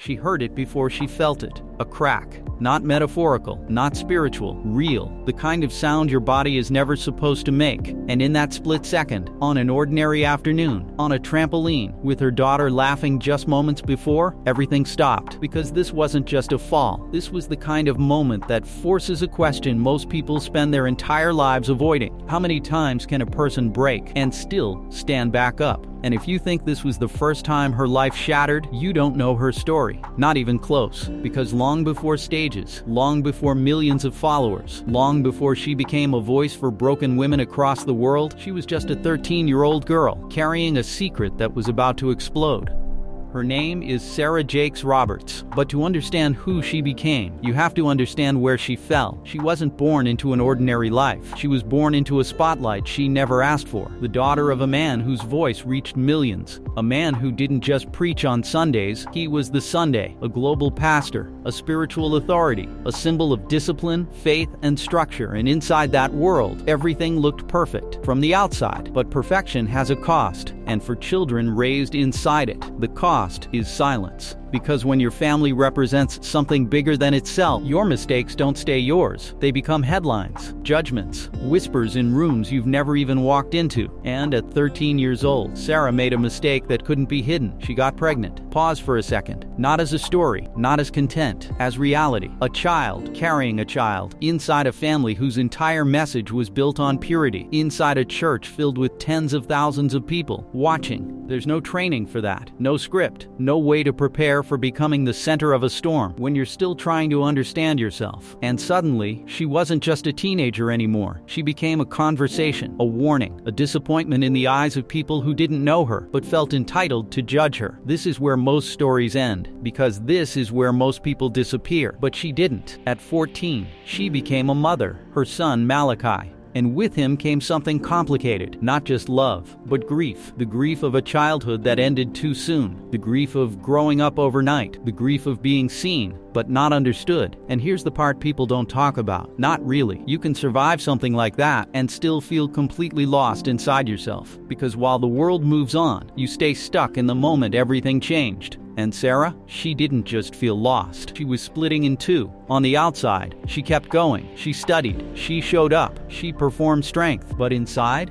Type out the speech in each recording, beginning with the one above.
She heard it before she felt it. A crack. Not metaphorical, not spiritual, real. The kind of sound your body is never supposed to make. And in that split second, on an ordinary afternoon, on a trampoline, with her daughter laughing just moments before, everything stopped. Because this wasn't just a fall. This was the kind of moment that forces a question most people spend their entire lives avoiding. How many times can a person break and still stand back up? And if you think this was the first time her life shattered, you don't know her story. Not even close. Because long before stages, long before millions of followers, long before she became a voice for broken women across the world, she was just a 13-year-old girl, carrying a secret that was about to explode. Her name is Sarah Jakes Roberts, but to understand who she became, you have to understand where she fell. She wasn't born into an ordinary life. She was born into a spotlight she never asked for. The daughter of a man whose voice reached millions. A man who didn't just preach on Sundays, he was the Sunday, a global pastor, a spiritual authority, a symbol of discipline, faith, and structure. And inside that world, everything looked perfect from the outside. But perfection has a cost, and for children raised inside it, the cost is silence. Because when your family represents something bigger than itself, your mistakes don't stay yours. They become headlines, judgments, whispers in rooms you've never even walked into. And at 13 years old, Sarah made a mistake that couldn't be hidden. She got pregnant. Pause for a second. Not as a story, not as content, as reality. A child carrying a child, inside a family whose entire message was built on purity, inside a church filled with tens of thousands of people watching. There's no training for that, no script, no way to prepare for becoming the center of a storm when you're still trying to understand yourself. And suddenly, she wasn't just a teenager anymore. She became a conversation, a warning, a disappointment in the eyes of people who didn't know her but felt entitled to judge her. This is where most stories end, because this is where most people disappear. But she didn't. At 14, she became a mother, her son Malachi. And with him came something complicated, not just love, but grief. The grief of a childhood that ended too soon. The grief of growing up overnight. The grief of being seen, but not understood. And here's the part people don't talk about. Not really. You can survive something like that and still feel completely lost inside yourself. Because while the world moves on, you stay stuck in the moment everything changed. And Sarah, she didn't just feel lost. She was splitting in two. On the outside, she kept going. She studied. She showed up. She performed strength. But inside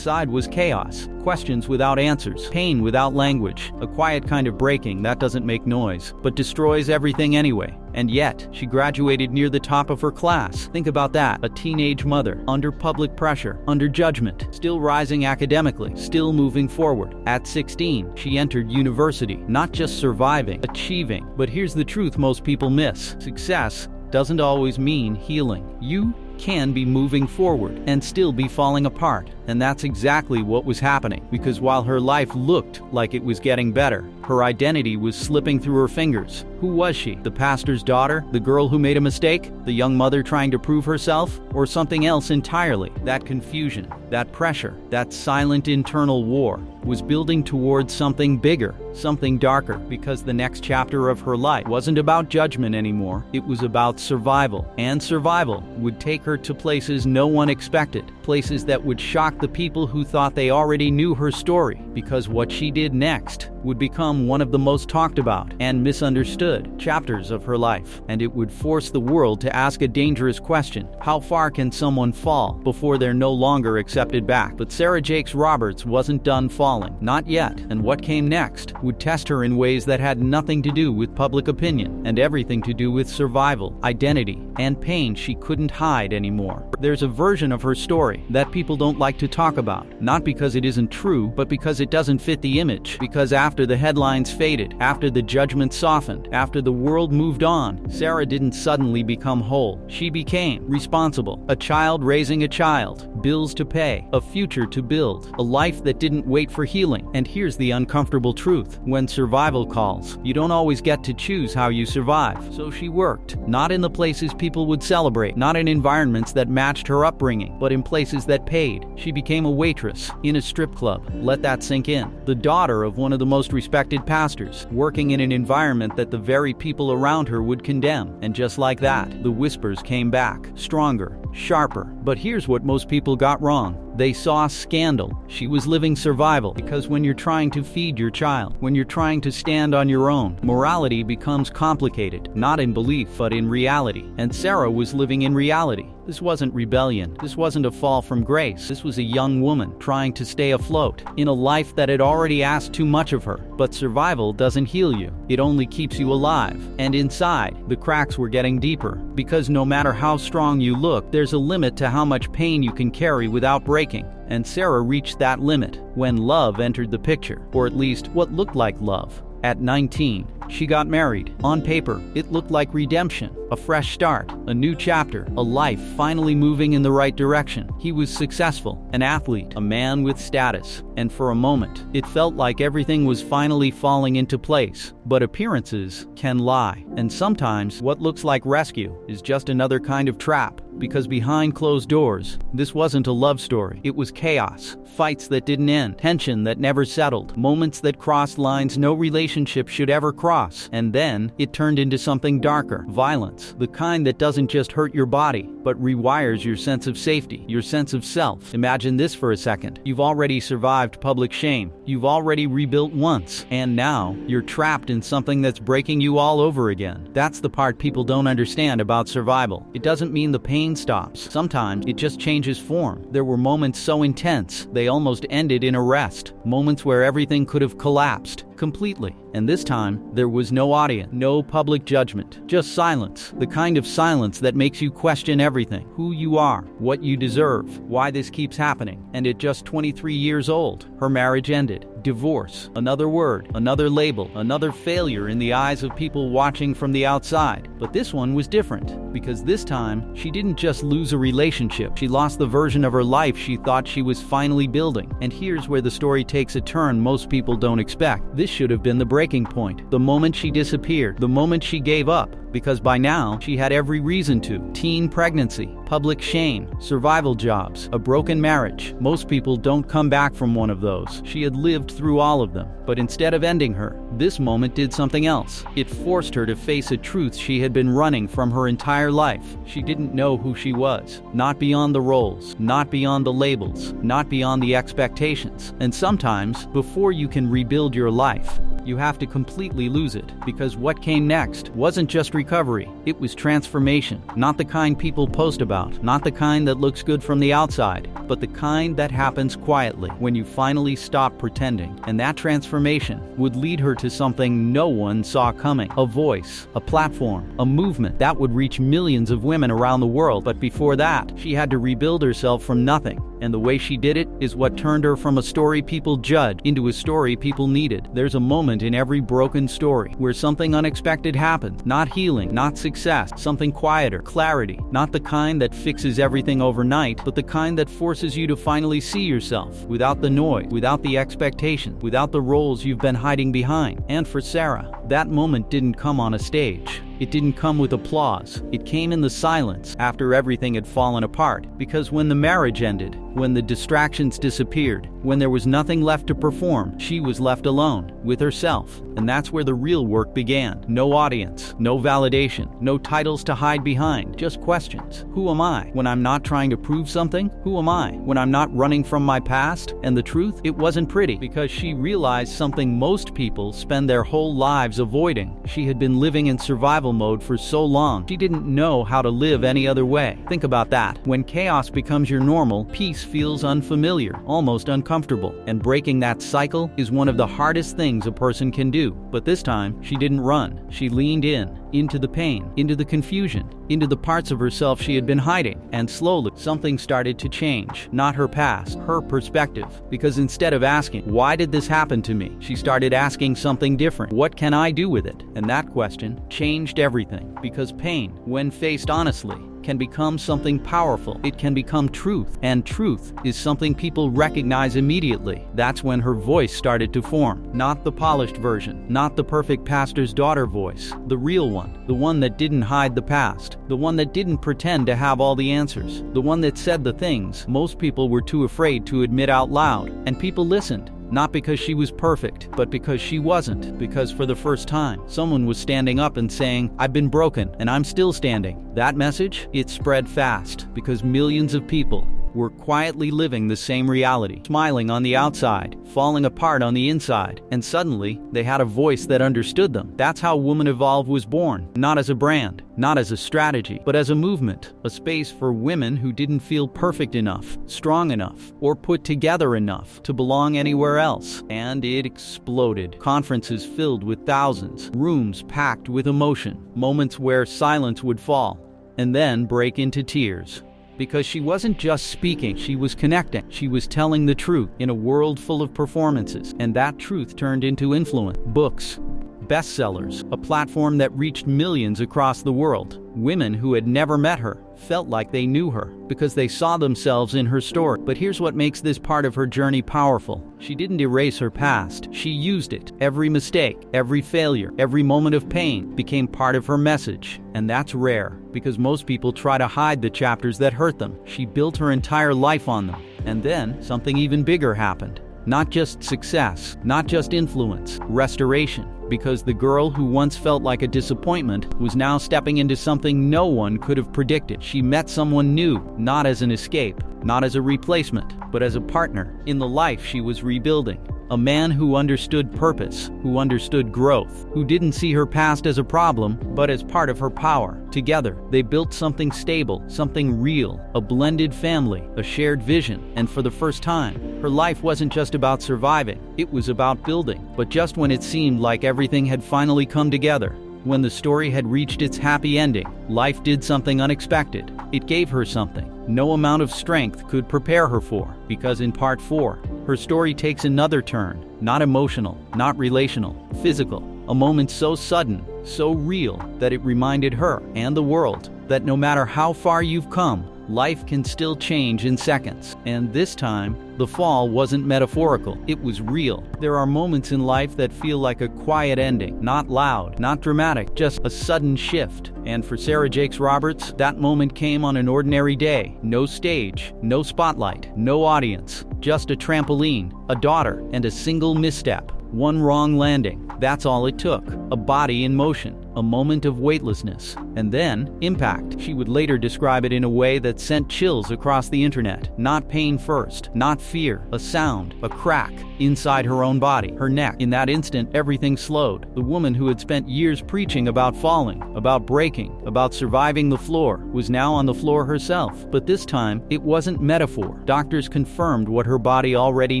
was chaos. Questions without answers. Pain without language. A quiet kind of breaking that doesn't make noise, but destroys everything anyway. And yet, she graduated near the top of her class. Think about that. A teenage mother, under public pressure, under judgment, still rising academically, still moving forward. At 16, she entered university, not just surviving, achieving. But here's the truth most people miss. Success doesn't always mean healing. You can be moving forward and still be falling apart. And that's exactly what was happening. Because while her life looked like it was getting better, her identity was slipping through her fingers. Who was she? The pastor's daughter? The girl who made a mistake? The young mother trying to prove herself? Or something else entirely? That confusion, that pressure, that silent internal war was building towards something bigger, something darker, because the next chapter of her life wasn't about judgment anymore. It was about survival. And survival would take her to places no one expected, places that would shock the people who thought they already knew her story, because what she did next would become one of the most talked about and misunderstood chapters of her life. And it would force the world to ask a dangerous question. How far can someone fall before they're no longer accepted back? But Sarah Jakes Roberts wasn't done falling. Not yet. And what came next would test her in ways that had nothing to do with public opinion and everything to do with survival, identity, and pain she couldn't hide anymore. There's a version of her story that people don't like to talk about, not because it isn't true, but because it doesn't fit the image. Because after the headlines faded, after the judgment softened, after the world moved on, Sarah didn't suddenly become whole. She became responsible. A child raising a child, bills to pay, a future to build, a life that didn't wait for healing. And here's the uncomfortable truth. When survival calls, you don't always get to choose how you survive. So she worked, not in the places people would celebrate, not in environments that matched her upbringing, but in places that paid. She became a waitress in a strip club. Let that sink in. The daughter of one of the most respected pastors, working in an environment that the very people around her would condemn. And just like that, the whispers came back, stronger, sharper. But here's what most people got wrong. They saw scandal. She was living survival. Because when you're trying to feed your child, when you're trying to stand on your own, morality becomes complicated, not in belief but in reality. And Sarah was living in reality. This wasn't rebellion. This wasn't a fall from grace. This was a young woman trying to stay afloat in a life that had already asked too much of her. But survival doesn't heal you. It only keeps you alive. And inside, the cracks were getting deeper. Because no matter how strong you look, there's a limit to how much pain you can carry without breaking. And Sarah reached that limit when love entered the picture, or at least what looked like love. At 19, she got married. On paper, it looked like redemption, a fresh start, a new chapter, a life finally moving in the right direction. He was successful, an athlete, a man with status, and for a moment, it felt like everything was finally falling into place. But appearances can lie, and sometimes what looks like rescue is just another kind of trap. Because behind closed doors, this wasn't a love story. It was chaos, fights that didn't end, tension that never settled, moments that crossed lines no relationship should ever cross. And then, it turned into something darker, violence, the kind that doesn't just hurt your body, but rewires your sense of safety, your sense of self. Imagine this for a second. You've already survived public shame. You've already rebuilt once, and now, you're trapped in something that's breaking you all over again. That's the part people don't understand about survival. It doesn't mean the pain stops. Sometimes it just changes form. There were moments so intense, they almost ended in arrest. Moments where everything could have collapsed completely. And this time, there was no audience, no public judgment, just silence. The kind of silence that makes you question everything. Who you are, what you deserve, why this keeps happening. And at just 23 years old, her marriage ended. Divorce, another word, another label, another failure in the eyes of people watching from the outside. But this one was different, because this time, she didn't just lose a relationship, she lost the version of her life she thought she was finally building. And here's where the story takes a turn most people don't expect. This should have been the breaking point, the moment she disappeared, the moment she gave up. Because by now, she had every reason to. Teen pregnancy, public shame, survival jobs, a broken marriage. Most people don't come back from one of those. She had lived through all of them. But instead of ending her, this moment did something else. It forced her to face a truth she had been running from her entire life. She didn't know who she was. Not beyond the roles, not beyond the labels, not beyond the expectations. And sometimes, before you can rebuild your life, you have to completely lose it. Because what came next wasn't just recovery, it was transformation. Not the kind people post about, not the kind that looks good from the outside, but the kind that happens quietly when you finally stop pretending. And that transformation would lead her to something no one saw coming. A voice, a platform, a movement that would reach millions of women around the world. But before that, she had to rebuild herself from nothing. And the way she did it is what turned her from a story people judged into a story people needed. There's a moment in every broken story where something unexpected happens. Not healing, not success, something quieter, clarity. Not the kind that fixes everything overnight, but the kind that forces you to finally see yourself without the noise, without the expectation, without the roles you've been hiding behind. And for Sarah, that moment didn't come on a stage. It didn't come with applause. It came in the silence after everything had fallen apart. Because when the marriage ended, when the distractions disappeared, when there was nothing left to perform, she was left alone with herself. And that's where the real work began. No audience, no validation, no titles to hide behind, just questions. Who am I when I'm not trying to prove something? Who am I when I'm not running from my past? And the truth, it wasn't pretty, because she realized something most people spend their whole lives avoiding. She had been living in survival mode for so long, she didn't know how to live any other way. Think about that. When chaos becomes your normal, peace feels unfamiliar, almost uncomfortable. And breaking that cycle is one of the hardest things a person can do. But this time, she didn't run. She leaned in, into the pain, into the confusion, into the parts of herself she had been hiding. And slowly, something started to change. Not her past, her perspective. Because instead of asking, why did this happen to me? She started asking something different. What can I do with it? And that question changed everything. Because pain, when faced honestly, can become something powerful. It can become truth, and truth is something people recognize immediately. That's when her voice started to form. Not the polished version, not the perfect pastor's daughter voice, the real one, the one that didn't hide the past, the one that didn't pretend to have all the answers, the one that said the things most people were too afraid to admit out loud. And people listened. Not because she was perfect, but because she wasn't. Because for the first time, someone was standing up and saying, I've been broken, and I'm still standing. That message, it spread fast, because millions of people were quietly living the same reality, smiling on the outside, falling apart on the inside, and suddenly, they had a voice that understood them. That's how Woman Evolve was born, not as a brand, not as a strategy, but as a movement, a space for women who didn't feel perfect enough, strong enough, or put together enough to belong anywhere else. And it exploded. Conferences filled with thousands, rooms packed with emotion, moments where silence would fall, and then break into tears. Because she wasn't just speaking, she was connecting. She was telling the truth in a world full of performances, and that truth turned into influence. Books, bestsellers, a platform that reached millions across the world. Women who had never met her felt like they knew her because they saw themselves in her story. But here's what makes this part of her journey powerful. She didn't erase her past. She used it. Every mistake, every failure, every moment of pain became part of her message. And that's rare because most people try to hide the chapters that hurt them. She built her entire life on them. And then something even bigger happened. Not just success, not just influence, restoration. Because the girl who once felt like a disappointment was now stepping into something no one could have predicted. She met someone new, not as an escape, not as a replacement, but as a partner in the life she was rebuilding. A man who understood purpose, who understood growth, who didn't see her past as a problem, but as part of her power. Together, they built something stable, something real, a blended family, a shared vision, and for the first time, her life wasn't just about surviving, it was about building. But just when it seemed like everything had finally come together, when the story had reached its happy ending, life did something unexpected. It gave her something no amount of strength could prepare her for, because in part 4, her story takes another turn, not emotional, not relational, physical, a moment so sudden, so real, that it reminded her and the world that no matter how far you've come, life can still change in seconds. And this time, the fall wasn't metaphorical, it was real. There are moments in life that feel like a quiet ending, not loud, not dramatic, just a sudden shift. And for Sarah Jakes Roberts, that moment came on an ordinary day. No stage, no spotlight, no audience, just a trampoline, a daughter, and a single misstep. One wrong landing. That's all it took. A body in motion. A moment of weightlessness. And then, impact. She would later describe it in a way that sent chills across the internet. Not pain first. Not fear. A sound. A crack. Inside her own body. Her neck. In that instant, everything slowed. The woman who had spent years preaching about falling, about breaking, about surviving the floor, was now on the floor herself. But this time, it wasn't metaphor. Doctors confirmed what her body already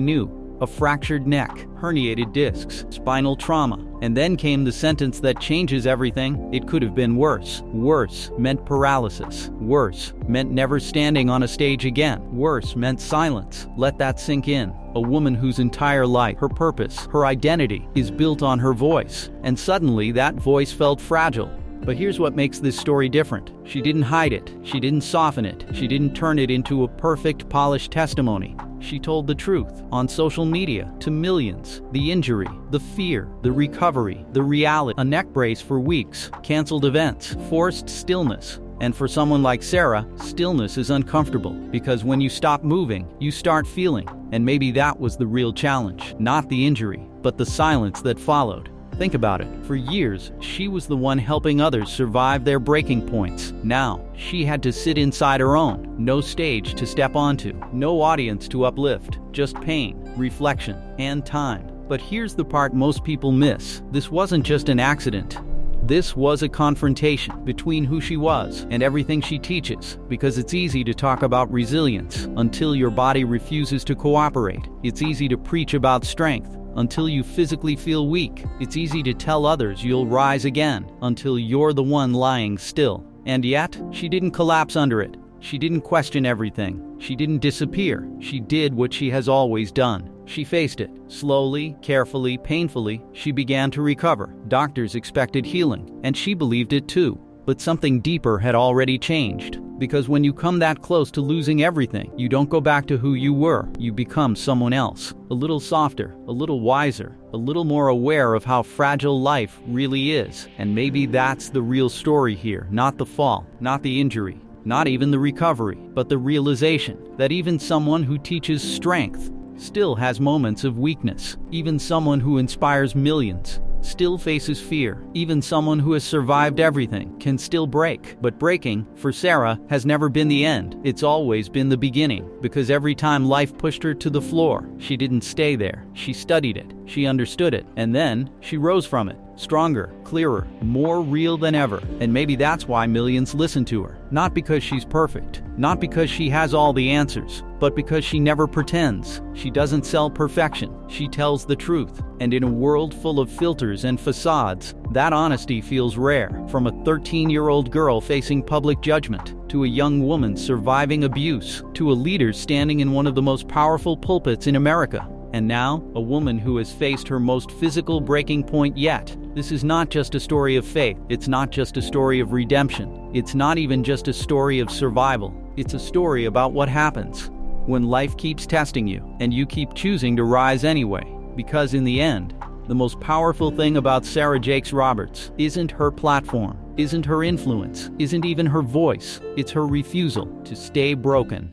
knew. A fractured neck, herniated discs, spinal trauma. And then came the sentence that changes everything. It could have been worse. Worse meant paralysis. Worse meant never standing on a stage again. Worse meant silence. Let that sink in. A woman whose entire life, her purpose, her identity is built on her voice. And suddenly that voice felt fragile. But here's what makes this story different. She didn't hide it. She didn't soften it. She didn't turn it into a perfect, polished testimony. She told the truth on social media to millions. The injury, the fear, the recovery, the reality. A neck brace for weeks, canceled events, forced stillness. And for someone like Sarah, stillness is uncomfortable because when you stop moving, you start feeling. And maybe that was the real challenge. Not the injury, but the silence that followed. Think about it. For years, she was the one helping others survive their breaking points. Now, she had to sit inside her own. No stage to step onto. No audience to uplift. Just pain, reflection, and time. But here's the part most people miss. This wasn't just an accident. This was a confrontation between who she was and everything she teaches. Because it's easy to talk about resilience until your body refuses to cooperate. It's easy to preach about strength until you physically feel weak. It's easy to tell others you'll rise again until you're the one lying still. And yet, she didn't collapse under it. She didn't question everything. She didn't disappear. She did what she has always done. She faced it. Slowly, carefully, painfully, she began to recover. Doctors expected healing, and she believed it too. But something deeper had already changed. Because when you come that close to losing everything, you don't go back to who you were. You become someone else. A little softer, a little wiser, a little more aware of how fragile life really is. And maybe that's the real story here. Not the fall, not the injury, not even the recovery, but the realization that even someone who teaches strength still has moments of weakness. Even someone who inspires millions still faces fear. Even someone who has survived everything can still break. But breaking, for Sarah, has never been the end. It's always been the beginning. Because every time life pushed her to the floor, she didn't stay there. She studied it. She understood it. And then, she rose from it. Stronger, clearer, more real than ever. And maybe that's why millions listen to her. Not because she's perfect. Not because she has all the answers. But because she never pretends. She doesn't sell perfection. She tells the truth. And in a world full of filters and facades, that honesty feels rare. From a 13-year-old girl facing public judgment, to a young woman surviving abuse, to a leader standing in one of the most powerful pulpits in America. And now, a woman who has faced her most physical breaking point yet. This is not just a story of faith. It's not just a story of redemption. It's not even just a story of survival. It's a story about what happens when life keeps testing you, and you keep choosing to rise anyway. Because in the end, the most powerful thing about Sarah Jakes Roberts isn't her platform, isn't her influence, isn't even her voice. It's her refusal to stay broken.